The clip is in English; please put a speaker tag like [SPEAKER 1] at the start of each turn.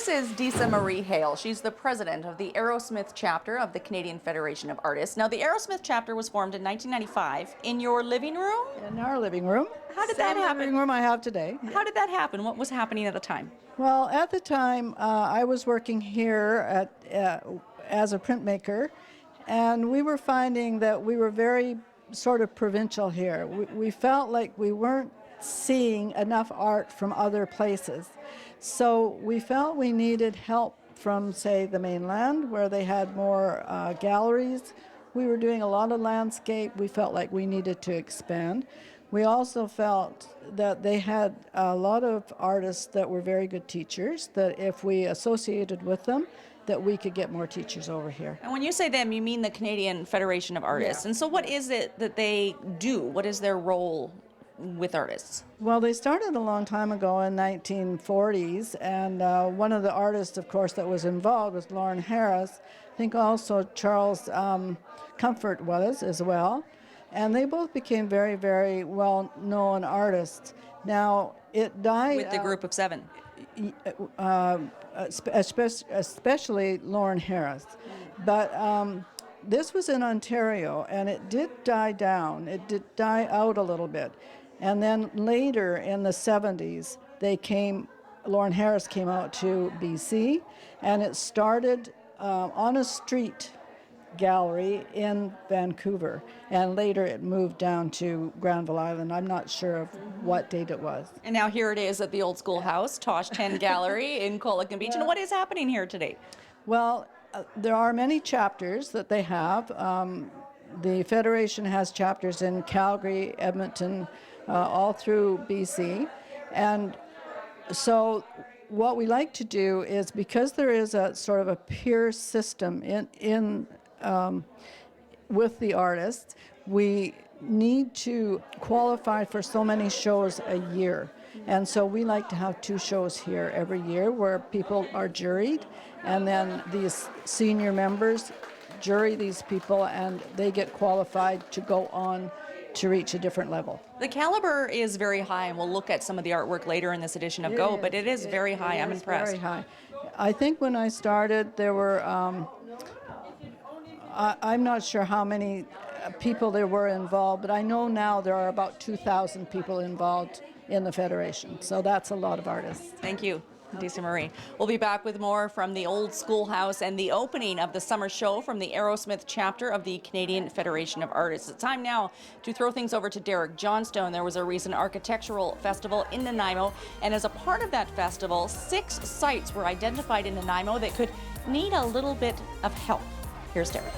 [SPEAKER 1] This is Disa Marie Hale. She's the president of the Arrowsmith chapter of the Canadian Federation of Artists. Now, the Arrowsmith chapter was formed in 1995 in your living room?
[SPEAKER 2] In our living room.
[SPEAKER 1] How did that happen?
[SPEAKER 2] Living room I have today.
[SPEAKER 1] How did that happen? What was happening at the time?
[SPEAKER 2] Well, at the time, I was working here as a printmaker, and we were finding that we were very sort of provincial here. We felt like we weren't seeing enough art from other places. So we felt we needed help from, say, the mainland, where they had more galleries. We were doing a lot of landscape. We felt like we needed to expand. We also felt that they had a lot of artists that were very good teachers, that if we associated with them, that we could get more teachers over here.
[SPEAKER 1] And when you say them, you mean the Canadian Federation of Artists.
[SPEAKER 2] Yeah.
[SPEAKER 1] And so what is it that they do? What is their role with artists?
[SPEAKER 2] Well, they started a long time ago in 1940s, and one of the artists, of course, that was involved was Lauren Harris. I think also Charles Comfort was as well. And they both became very, very well-known artists. Now, it died...
[SPEAKER 1] With the group of seven?
[SPEAKER 2] Especially Lauren Harris. But this was in Ontario, and it did die down. It did die out a little bit. And then later in the 70s, Lauren Harris came out to BC, and it started on a street gallery in Vancouver, and later it moved down to Granville Island. I'm not sure of what date it was.
[SPEAKER 1] And now here it is at the Old Schoolhouse, Tosh 10 Gallery in Qualicum Beach. And what is happening here today?
[SPEAKER 2] Well, there are many chapters that they have. The Federation has chapters in Calgary, Edmonton, all through BC. And so what we like to do is, because there is a sort of a peer system with the artists, we need to qualify for so many shows a year. And so we like to have 2 shows here every year where people are juried, and then these senior members jury these people, and they get qualified to go on to reach a different level.
[SPEAKER 1] The caliber is very high, and we'll look at some of the artwork later in this edition of Go, but it is very high. I'm impressed.
[SPEAKER 2] Very high. I think when I started, there were, I'm not sure how many people there were involved, but I know now there are about 2,000 people involved in the Federation. So that's a lot of artists.
[SPEAKER 1] Thank you, Disa Marie. We'll be back with more from the Old Schoolhouse and the opening of the summer show from the Arrowsmith chapter of the Canadian Federation of Artists. It's time now to throw things over to Derek Johnstone. There was a recent architectural festival in Nanaimo, and as a part of that festival, 6 sites were identified in Nanaimo that could need a little bit of help. Here's Derek.